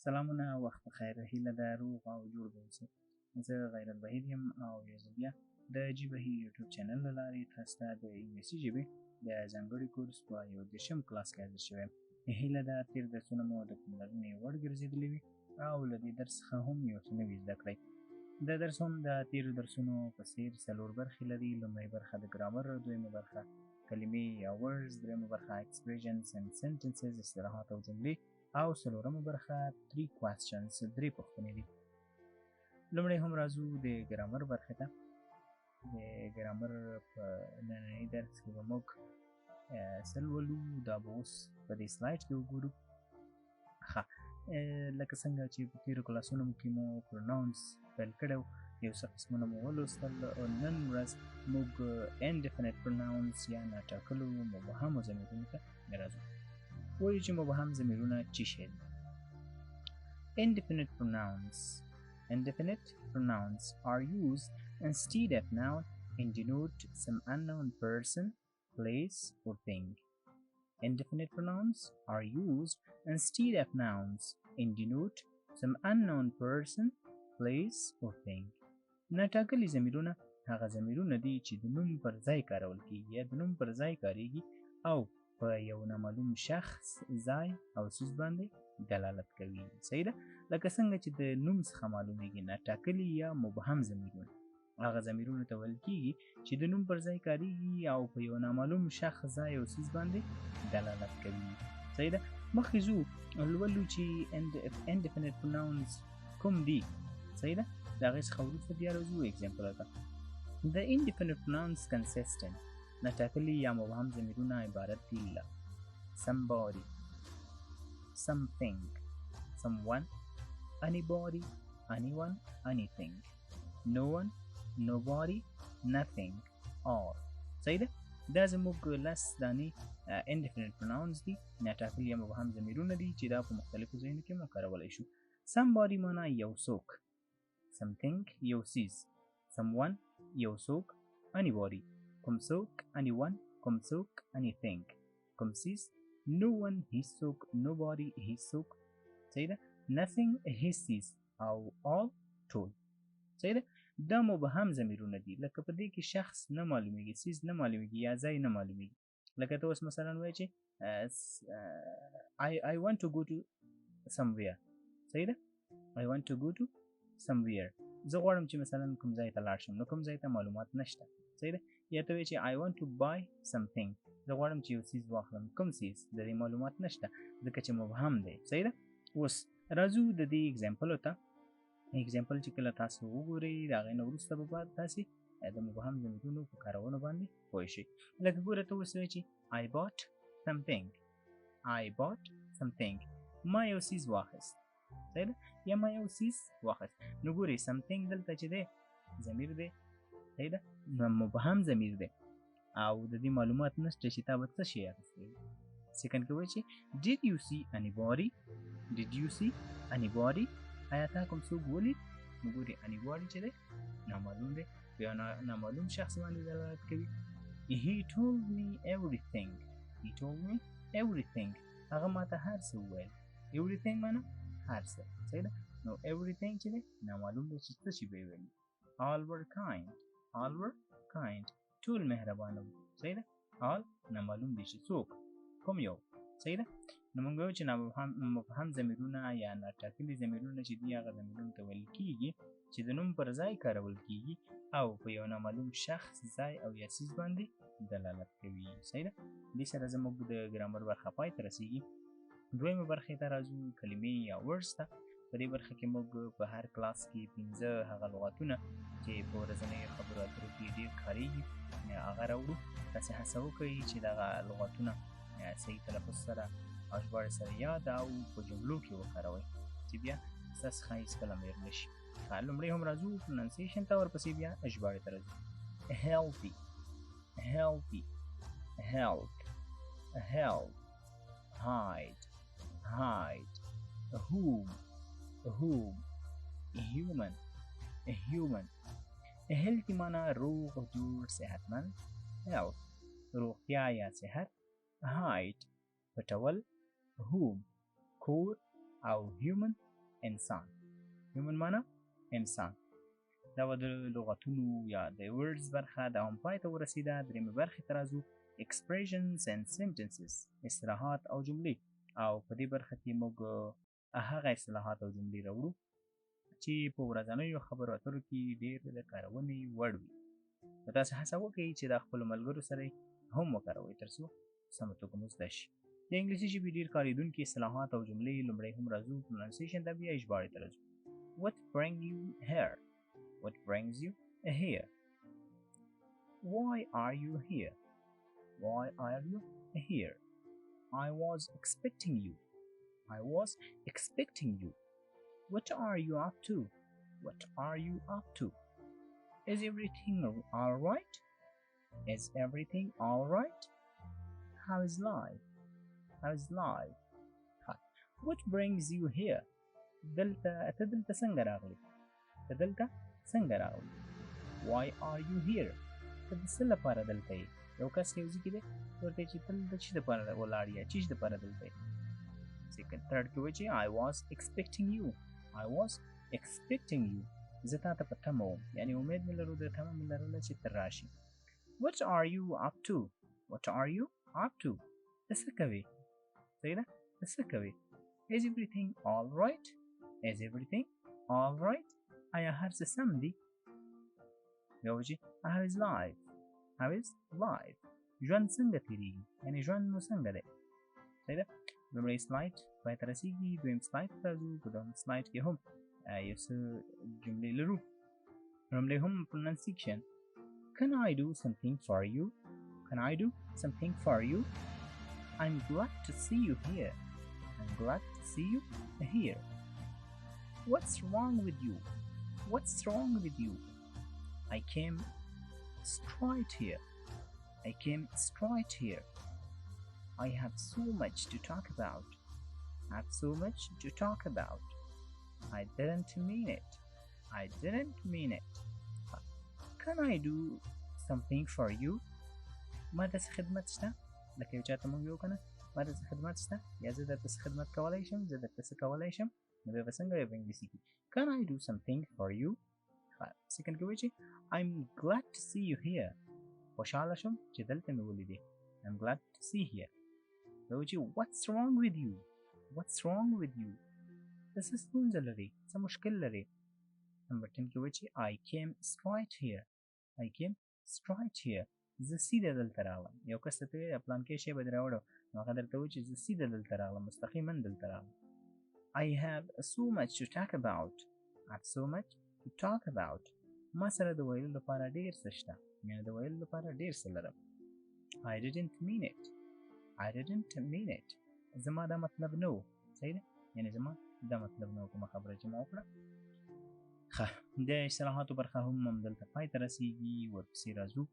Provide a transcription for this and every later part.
سلامونه وخت بخیر هیله ده روغ او جوړ به اوسئ زه غیرت بهیر یم او یو ځل بیا د جي بهیر یوټیوب چینل له لارې تاسو ته د انګلیسي ژبې د ځانګړي کورس په یو دېرشم کلاس کې حاضر شوی یم هیله ده تېر درسونه مو د پاملرنې وړ ګرځېدلي وي او له دې درس څخه هم یو څه نوي زده کړئ د درس هم د تېرو درسونو په څېر څلور برخې لري لومړۍ برخه د ګرامر دویمه برخه کلمې یا ورډز درېیمه برخه ایکسپریشنز اند سنټنسز اصطلاحات او جملې او څلورمه برخه 3 questions درې پوښتنې دي لومړی هم راځو د ګرامر برخې ته د ګرامر په ننني درس کې به موږ څه لولو دا به اوس په دې سلایډ کې وګورو ښه لکه څنګه چې په تېرو کلاسونو کې مو پروناونس پیل کړی و یو څه قسمونه مو ولوستل نن ورځ موږ انډیفینټ پروناونس یا ناټاکلو مبهمو ضمیرونو ته راځو وایو چې مبهم ضمیرونه څه شی دي indefinite pronouns are used instead of noun and denote some unknown person, place or thing. Indefinite pronouns are used instead of nouns and denote some unknown person, place or thing. ناټاکلي ضمیرونه هغه ضمیرونه دي چې د نوم پر ځای کارول کیږي یا د نوم پر ځای کاریږي او په یو نامعلوم شخص ځای او څیز باندې دلالت کوي صحیح ده لکه څنګه چې د نوم څخه معلومیږي ناټاکلي یا مبهم ضمیرونه هغه ضمیرونو ته ویل کیږي چې د نوم پر ځای کاریږي او په یو نامعلوم شخص ځای او څیز باندې دلالت کوي صحیح ده مخکې ځو لولو چې indefinite pronouns کوم دي صحیح ده د هغې څخه وروسته بیا راځو اګزامپلو ته The indefinite pronouns consistent ناټاکلي یا مبهم ضمیرونه عبارت دي له somebody, something, someone, anybody, anyone, anything, no one, nobody, nothing, all. صحیح ده دا زموږ لس دانې indefinite pronouns دي ناټاکلي یا مبهم ضمیرونه دي چې دا په مختلفو ځایونو کې مو کارولی شو somebody معنا یو څوک something یو څیز someone یو څوک anybody کوم څوک anyone کوم څوک anything کوم څیز no one هیڅ څوک nobody هیڅ څوک صحیح ده nothing هیڅ څیز او all ټول صحیح ده دا مبهم ضمیرونه دي لکه په دې کې شخص نه معلومیږي څیز نه معلومیږي یا ځای نه معلومیږي لکه ته اوس مثلا وایې چې I want to go to somewhere صحیح ده I want to go to somewhere زه غواړم چې مثلا کوم ځای ته لاړ شم نو کوم ځای ته معلومات نشته صحیح ده یا ته وایې چې I want to buy something زه غواړم چې یو څیز واخلم کوم څیز د دې معلومات نشته ځکه چې مبهم دی صحیح ده اوس راځو د دې اګزامپلو ته اګزامپل چې کله تاسو وګورئ د هغې نه وروسته به بعد تاسې د مبهم ضمیرونو په کارولو باندې پوه شئ لکه ګوره ته اوس وایې چې I bought something ما یو څیز واخیست صحیح ده یا ما یو څیز واخیست نو ګورئ something دلته چې دی ضمیر دی صحیح ده مبهم ضمیر دی او د دې معلومات نشته چې تا به څه شی اخیستی وي سیکنډ کې وایي چې did you see anybody آیا تا کوم څوک ولید نو ګورئ anybody چې دی نامعلوم دی په یو نامعلوم شخص باندې دلالت کوي he told me everything هغه ما ته هر څه وویل everything معنا هر څه صحیح ده نو everything چې دی نامعلوم دی چې څه شي به یې ویل all were kind ټول مهربانه وو صحیح ده all نامعلوم دی چې څوک کوم یو صحیح ده نو موږ وایو چې مبهم ضمیرونه یا ناټاکلي ضمیرونه چې دي هغه ضمیرونو ته ویل کیږي چې د نوم پر ځای کارول کیږي او په یو نامعلوم شخص ځای او یا څیز باندې دلالت کوي صحیح ده دې سره زموږ د ګرامر برخه پای ته رسیږي دویمه برخې ته راځو کلمې یا ورډز ته په دې برخه کې موږ په هر کلاس کې 15 هغه لغاتونه چې په ورځنیو خبرو اترو کې ډېر کارېږي هغه راوړو تاسې هڅه وکړئ چې دغه لغاتونه صحیح تلفظ سره او ژباړې سره یاد او په جملو کې وکاروئ چې بیا ستاسو څخه هېڅکله مېر نه شي لومړی هم راځو پروننسیشن ته ورپسې بیا ژباړې ته راځو healthy health hide whom human healthy معنا روغ جوړ صحتمند health روغتیا یا صحت hide پټول whom کور او human انسان. human معنا انسان. دا به د لغتونو یا د words برخه دا هم پای ته ورسېده. درېیمې برخې ته راځو expressions and sentences اصطلاحات او جملې. او په دې برخه کې موږ هغه اصطلاحات او جملې راوړو چې په ورځنیو خبرو اترو کې ډېر د کارونې وړ وي. نو تاسو هڅه وکړئ چې دا خپلو ملګرو سره هم وکاروئ تر څو سمه توګه مو زده شي. د انګلیسي ژبې ډېر کارېدونکي اصطلاحات او جملې لومړی هم راځو پرونانسیشن ته، بیا ژباړې ته راځو. What brings you here? What brings you here? Why are you here? Why are you here? I was expecting you. I was expecting you. What are you up to? What are you up to? Is everything all right? Is everything all right? How is life? How is life? What brings you here? ته دلته څنګه راغلی؟ ته دلته څنګه راغلی؟ Why are you here? ته د څه لپاره دلته یې؟ یو کس یو ځای کې دی ورته چې ته د څه دپاره ولاړ یې؟ څه دپاره دلته یې؟ سیکنډ تھرډ کې وایي چې I was expecting you. I was expecting you. زه تا ته په تمه وم، یعنې امید مې لرو، د تمه مې لرله چې ته راشې. What are you up to? What are you up to? ته څه کوې؟ صحیح ده؟ ته څه کوې؟ Is everything all right? Is everything all right? آیا هر څه سم دي؟ بیا وایي چې How is life? How is life? ژوند څنګه تېرېږي؟ یعنې ژوند مو څنګه دی؟ صحیح ده؟ لومړی سلاید پای ته رسېږي، دویم سلاید ته راځو. په دویم سلاید کې هم یو څه جملې لرو. لومړی هم پرونانسیشن. Can I do something for you? Can I do something for you? I'm glad to see you here. I'm glad to see you here. What's wrong with you? What's wrong with you? I came straight here. I came straight here. I have so much to talk about. I have so much to talk about. I didn't mean it. I didn't mean it. Can I do something for you? ما د څه خدمت شته؟ لکه یو چا ته مونږ ویو که نه ما د څه خدمت شته، یا زه درته څه خدمت کولی شم، زه درته څه کولی شم، نو بیا به څنګه وایو په انګلیسي کې Can I do something for you? سیکنډ کې وایي چې I'm glad to see you here. خوشحاله شم چې دلته مې ولیدې. I'm glad to see here. بیا وایي چې What's wrong with you? What's wrong with you? ته څه ستونزه لرې؟ څه مشکل لرې؟ نمبر 10 کې وایي چې I came straight here. I came straight here. زه سیده دلته راغلم. یو کس ته ته وایې پلانکې شی به دې راوړو، نو هغه درته وایي چې زه سیده دلته راغلم، مستقیما دلته راغلم. I have so much to talk about. I have so much to talk about. ما سره د ویلو لپاره ډېر څه شته، یعنې د ویلو لپاره ډېر څه لرم. I didn't mean it. I didn't mean it. زما دا مطلب نه و. صحیح ده؟ یعنې زما دا مطلب نه و کومه خبره چې ما وکړه. ښه، د اصطلاحاتو برخه هم همدلته پای ته رسېږي. ورپسې راځو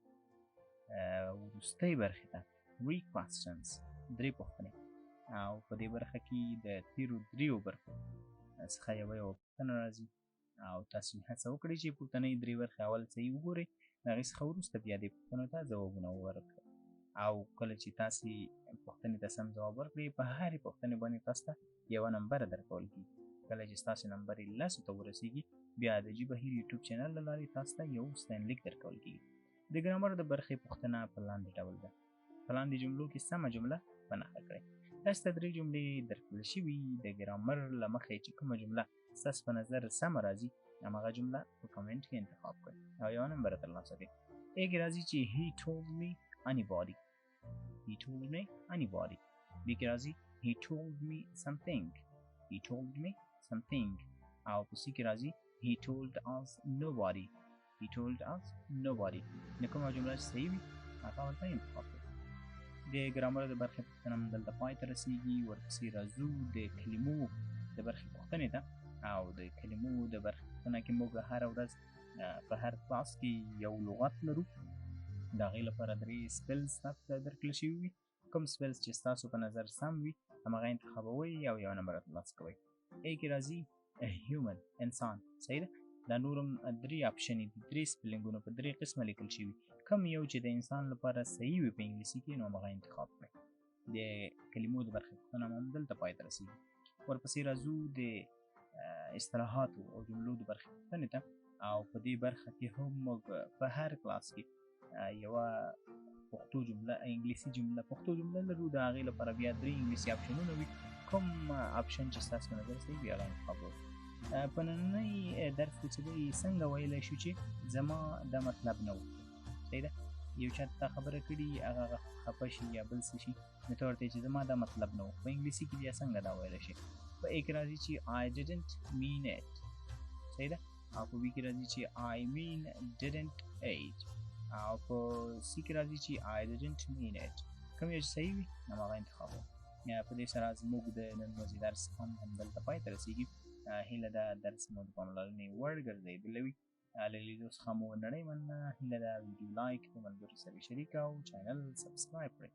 وروستۍ برخې ته. Three questions. 3 پوښتنې. او په دې برخه کې د تېرو 3 برخو څخه یوه پوښتنه راځي، او تاسو هڅه وکړئ چې پوښتنې 3 برخې اول صحیح وګورئ، د هغې څخه وروسته بیا دې پوښتنو ته ځوابونه ورکړئ. او کله چې تاسې پوښتنې ته سم ځواب ورکړئ، په هرې پوښتنې باندې تاسو ته یوه نمبره درکول کېږي. کله چې ستاسې نمبر 10 ته ورسېږي، بیا د جي بهیر یوټیوب چینل له لارې تاسو ته یو ستاینلیک درکول کېږي. د ګرامر د برخې پوښتنه په لاندې ډول ده. په لاندې جملو کې سمه جمله په نښه کړئ. تاسو ته 3 جملې درکړل شوي. د ګرامر له مخې چې کومه جمله ستاسو په نظر سمه راځي، هماغه جمله په کمنټ کې انتخاب کړئ او یوه نمبره ترلاسه کړئ. A کې راځي چې he told me anybody. He told me anybody. B کې راځي he told me something. He told me something. او په C کې راځي he told us nobody. He told us nobody. نو کومه جمله چې صحیح وي هغه ورته انتخاب کړئ. د ګرامر د برخې پوښتنه هم دلته پای ته رسېږي. ورپسې راځو د کلمو د برخې پوښتنې ته. او د کلمو د برخې پوښتنه کې موږ هره ورځ په هر کلاس کې یو لغت لرو. د هغې لپاره 3 سپیلز تاسو ته درکړل شوي وي. کوم سپیلز چې ستاسو په نظر سم وي هماغه انتخابوئ او یوه نمبره ترلاسه کوئ. A کې راځي human انسان. صحیح ده؟ دا نور هم 3 اپشنې دي، 3 سپیلنګونه په 3 قسمه لیکل شوي. کوم یو چې د انسان لپاره صحیح وي په انګلیسي کې، نو هماغه انتخاب کړئ. د کلمو د برخې پوښتنه هم دلته پای ته رسېږي. ورپسې راځو د اصطلاحاتو او جملو د برخې پوښتنې ته، او په دې برخه کې هم موږ په هر کلاس کې یوه پښتو جمله انګلیسي جمله پښتو جمله لرو. د هغې لپاره بیا 3 انګلیسي اپشنونه وي. کوم اپشن چې ستاسو په نظر صحیح وي هغه انتخابوئ. په نننۍ درس کې چې دی څنګه ویلی شو چې زما دا مطلب نه و. صحیح ده، یو چا ته خبره کړي هغه خفه شي یا بل څه شي، نو ته ورته چې زما دا مطلب نه و. په انګلیسي کې بیا څنګه دا ویلی شي؟ په A کې راځي چې I didn't mean it. صحیح ده. او په B کې راځي چې I mean didn't it. او په C کې راځي چې I didn't mean it. کوم یو چې صحیح وي نو هغه انتخابوئ. په دې سره زموږ د نن ورځې درس هم همدلته پای ته رسېږي. هیله ده درس مو د پاملرنې وړ ګرځېدلی وي. له لیدو څخه مو نړۍ مننه. هیله ده ویډیو لایک د ملګرو سره شریک او چینل سبسکرایب کړئ.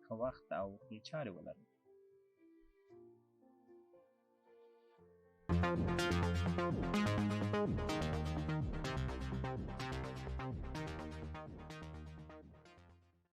ښه وخت او ښې چارې ولرئ.